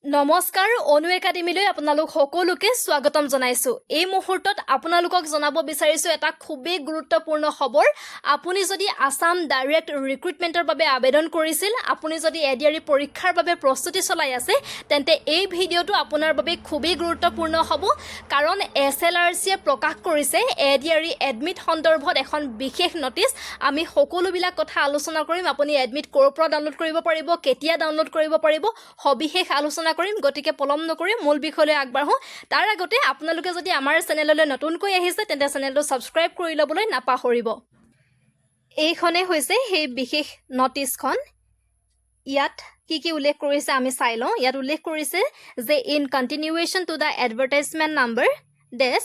নমস্কাৰ অনু একাডেমীলৈ আপোনালোক সকলোকে স্বাগতম জনাইছো। এই মুহূৰ্তত আপোনালোকক জনাব বিচাৰিছো এটা খুবেই গুৰুত্বপূৰ্ণ খবৰ। আপুনি যদি আসাম ডাইৰেক্ট ৰিক্ৰুটমেন্টৰ বাবে আবেদন কৰিছিল, আপুনি যদি ADRE পৰীক্ষাৰ বাবে প্ৰস্তুতি চলাই আছে, তেন্তে এই ভিডিঅটো আপোনাৰ বাবে খুবেই গুৰুত্বপূৰ্ণ হ'ব। কাৰণ SLRC প্ৰকাশ কৰিছে ADRE এডমিট সন্দৰ্ভত এখন বিশেষ নটিচ। আমি সকলোবিলাক কথা আলোচনা কৰিম। আপুনি এডমিট ক'ৰ পৰা ডাউনলোড কৰিব পাৰিব, কেতিয়া ডাউনলোড কৰিব পাৰিব, সবিশেষ আলোচনা কৰিম। গতিকে পলম নকৰি মূল বিষয়লৈ আগবাঢ়ো। তাৰ আগতে আপোনালোকে যদি আমাৰ চেনেললৈ নতুনকৈ আহিছে তেন্তে চেনেলটো সাবস্ক্ৰাইব কৰি ল'বলৈ নাপাহৰিব। এইখনে হৈছে সেই বিশেষ নটিচখন। ইয়াত কি উল্লেখ কৰিছে আমি চাই লওঁ। ইয়াত উল্লেখ কৰিছে যে in continuation to the advertisement number dash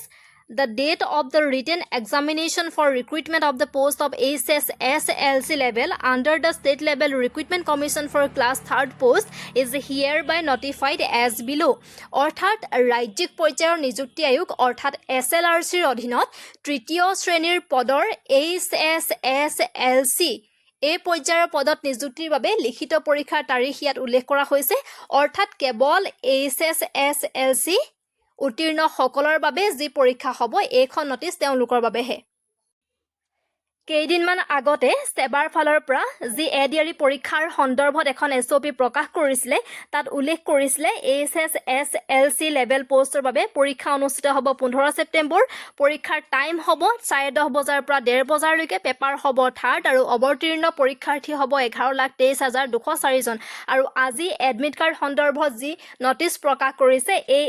the date of the written examination for recruitment of the post of SLRC level under the state level recruitment commission for class 3rd post is hereby notified as below. অৰ্থাৎ ৰাজ্যিক পৰ্যায়ৰ নিযুক্তি আয়োগ অৰ্থাৎ SLRCৰ অধীনত তৃতীয় শ্ৰেণীৰ পদৰ SLRC এই পৰ্যায়ৰ পদত নিযুক্তিৰ বাবে লিখিত পৰীক্ষাৰ তাৰিখ ইয়াত উল্লেখ কৰা হৈছে। অৰ্থাৎ কেৱল SLRC উত্তীৰ্ণ সকলৰ বাবে যি পৰীক্ষা হ'ব এইখন নটিচ তেওঁলোকৰ বাবেহে। কেইদিনমান আগতে সেবাৰ ফালৰ পৰা যি ADRE পৰীক্ষাৰ সন্দৰ্ভত এখন SOP প্ৰকাশ কৰিছিলে, তাত উল্লেখ কৰিছিলে SLRC লেভেল পোষ্টৰ বাবে পৰীক্ষা অনুষ্ঠিত হ'ব 15 ছেপ্টেম্বৰ। পৰীক্ষাৰ টাইম হ'ব 10:30 বজাৰ পৰা 1:30 বজালৈকে। পেপাৰ হ'ব 3rd আৰু অৱতীৰ্ণ পৰীক্ষাৰ্থী হ'ব 11,23,204 জন। আৰু আজি এডমিট কাৰ্ড সন্দৰ্ভত যি নটিচ প্ৰকাশ কৰিছে এই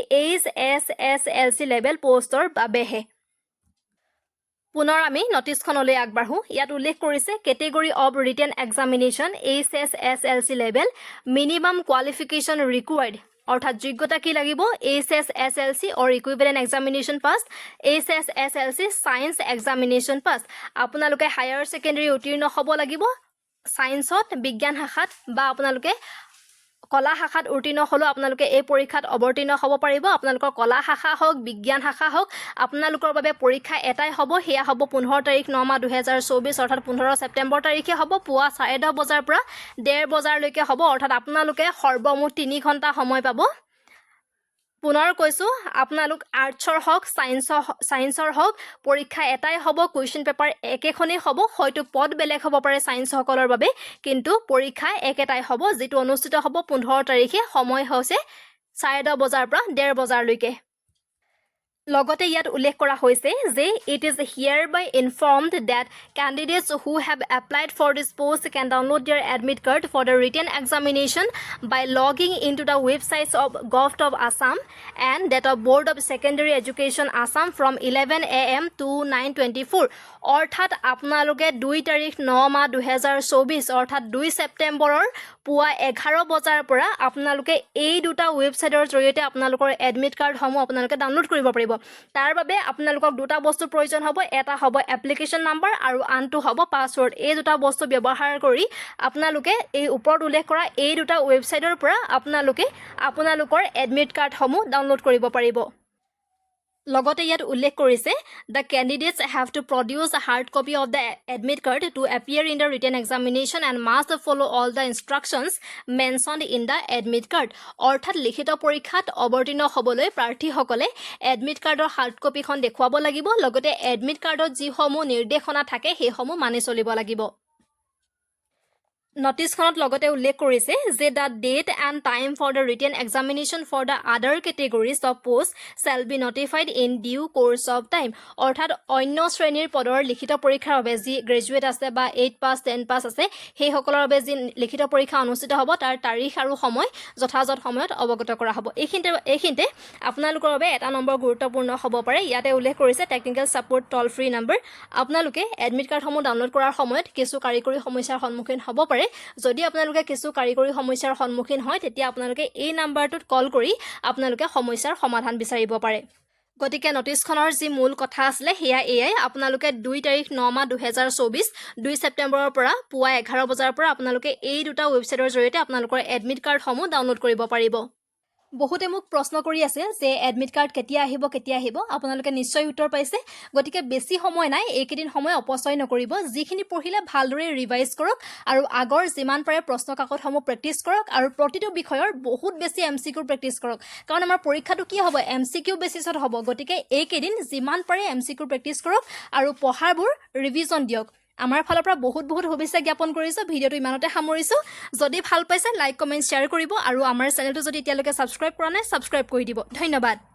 SLRC লেভেল পোষ্টৰ বাবেহে। পুনৰ আমি নটিচখনলৈ আগবাঢ়ো। ইয়াত উল্লেখ কৰিছে category of written examination SLRC level minimum qualification required. অৰ্থাৎ যোগ্যতা কি লাগিব? SLRC অৰ ইকুইভেলেণ্ট এক্সামিনেশ্যন পাছ, SLRC ছায়েন্স এক্সামিনেশ্যন পাছ। আপোনালোকে হায়াৰ ছেকেণ্ডেৰী উত্তীৰ্ণ হ'ব লাগিব ছায়েন্সত, বিজ্ঞান শাখাত বা আপোনালোকে কলা শাখাত উত্তীৰ্ণ হ'লেও আপোনালোকে এই পৰীক্ষাত অৱতীৰ্ণ হ'ব পাৰিব। আপোনালোকৰ কলা শাখা হওক, বিজ্ঞান শাখা হওক, আপোনালোকৰ বাবে পৰীক্ষা এটাই হ'ব। সেয়া হ'ব 15 তাৰিখ 9 মাহ 2024 অৰ্থাৎ 15 ছেপ্টেম্বৰ তাৰিখে হ'ব। পুৱা 10:30 বজাৰ পৰা 1:30 বজালৈকে হ'ব। অৰ্থাৎ আপোনালোকে সৰ্বমুঠ 3 ঘণ্টা সময় পাব। পুনৰ কৈছোঁ, আপোনালোক আৰ্টছৰ হওক ছায়েন্সৰ হওক পৰীক্ষা এটাই হ'ব। কুৱেশ্যন পেপাৰ একেখনেই হ'ব। হয়তো পদ বেলেগ হ'ব পাৰে ছায়েন্সসকলৰ বাবে, কিন্তু পৰীক্ষা একেটাই হ'ব, যিটো অনুষ্ঠিত হ'ব 15 তাৰিখে। সময় হৈছে 10:30 বজাৰ পৰা 1:30 বজালৈকে। লগতে ইয়াত উল্লেখ কৰা হৈছে যে it is hereby informed that candidates who have applied for this post can download their admit card for the written examination by logging into the websites of Gov of Assam and that of Board of Secondary Education Assam from 11 AM to 9:24। অৰ্থাৎ আপোনালোকে 2 তাৰিখ 9 মাহ 2024 অৰ্থাৎ 2 ছেপ্টেম্বৰৰ পুৱা 11 বজাৰ পৰা আপোনালোকে এই দুটা ৱেবছাইটৰ জৰিয়তে আপোনালোকৰ এডমিট কাৰ্ডসমূহ আপোনালোকে ডাউনলোড কৰিব পাৰিব। তাৰ বাবে আপোনালোকক দুটা বস্তুৰ প্ৰয়োজন হ'ব। এটা হ'ব এপ্লিকেশ্যন নাম্বাৰ আৰু আনটো হ'ব পাছৱৰ্ড। এই দুটা বস্তু ব্যৱহাৰ কৰি আপোনালোকে এই ওপৰত উল্লেখ কৰা এই দুটা ৱেবছাইটৰ পৰা আপোনালোকে আপোনালোকৰ এডমিট কাৰ্ডসমূহ ডাউনলোড কৰিব পাৰিব। লগতে ইয়াত উল্লেখ কৰিছে the candidates have to produce a hard copy of the admit card to appear in the written examination and must follow' all the instructions mentioned in the admit card. অৰ্থাৎ লিখিত পৰীক্ষাত অৱতীৰ্ণ হ'বলৈ প্ৰাৰ্থীসকলে এডমিট কাৰ্ডৰ হাৰ্ড কপিখন দেখুৱাব লাগিব। লগতে এডমিট কাৰ্ডত যিসমূহ নিৰ্দেশনা থাকে সেইসমূহ মানি চলিব লাগিব। নটিচখনত লগতে উল্লেখ কৰিছে যে the date and time for the written examination for the other categories of post shall be notified in due course of time. অৰ্থাৎ অন্য শ্ৰেণীৰ পদৰ লিখিত পৰীক্ষাৰ বাবে যি গ্ৰেজুৱেট আছে বা 8 পাছ 10 পাছ আছে সেইসকলৰ বাবে যি লিখিত পৰীক্ষা অনুষ্ঠিত হ'ব তাৰ তাৰিখ আৰু সময় যথাযথ সময়ত অৱগত কৰা হ'ব। এইখিনিতে আপোনালোকৰ বাবে এটা নম্বৰ গুৰুত্বপূৰ্ণ হ'ব পাৰে। ইয়াতে উল্লেখ কৰিছে টেকনিকেল ছাপোৰ্ট টল ফ্ৰী নম্বৰ। আপোনালোকে এডমিট কাৰ্ডসমূহ ডাউনলোড কৰাৰ সময়ত কিছু কাৰিকৰী সমস্যাৰ সন্মুখীন হ'ব পাৰে। যদি আপোনালোকে কিছু কাৰিকৰী সমস্যাৰ সন্মুখীন হয় তেতিয়া আপোনালোকে এই নাম্বাৰটোত কল কৰি আপোনালোকে সমস্যাৰ সমাধান বিচাৰিব পাৰে। গতিকে নটিচখনৰ যি মূল কথা আছিলে সেয়া এয়াই। আপোনালোকে 2 তাৰিখ 9 মাহ 2024 2 ছেপ্টেম্বৰৰ পৰা পুৱা 11 বজাৰ পৰা আপোনালোকে এই দুটা ৱেবছাইটৰ জৰিয়তে আপোনালোকৰ এডমিট কাৰ্ডসমূহ ডাউনলোড কৰিব পাৰিব। বহুতে মোক প্ৰশ্ন কৰি আছে যে এডমিট কাৰ্ড কেতিয়া আহিব আপোনালোকে নিশ্চয় উত্তৰ পাইছে গতিকে বেছি সময় নাই এইকেইদিন সময় অপচয় নকৰিব যিখিনি পঢ়িলে ভালদৰে ৰিভাইজ কৰক আৰু আগৰ যিমান পাৰে প্ৰশ্ন কাকতসমূহ প্ৰেক্টিছ কৰক আৰু প্ৰতিটো বিষয়ৰ বহুত বেছি এমচিকিউ প্ৰেক্টিছ কৰক কাৰণ আমাৰ পৰীক্ষাটো কি হ'ব এমচিকিউ বেচিছত হ'ব গতিকে এইকেইদিন যিমান পাৰে এমচিকিউ প্ৰেক্টিছ কৰক আৰু পঢ়াবোৰ ৰিভিজন দিয়ক আমাৰ ফালৰ পৰা বহুত শুভেচ্ছা জ্ঞাপন কৰিছো ভিডিঅটো ইমানতে সামৰিছো যদি ভাল পাইছে লাইক কমেন্ট শ্বেয়াৰ কৰিব আৰু আমাৰ চেনেলটো যদি এতিয়ালৈকে সাবস্ক্ৰাইব কৰা নাই সাবস্ক্ৰাইব কৰি দিব ধন্যবাদ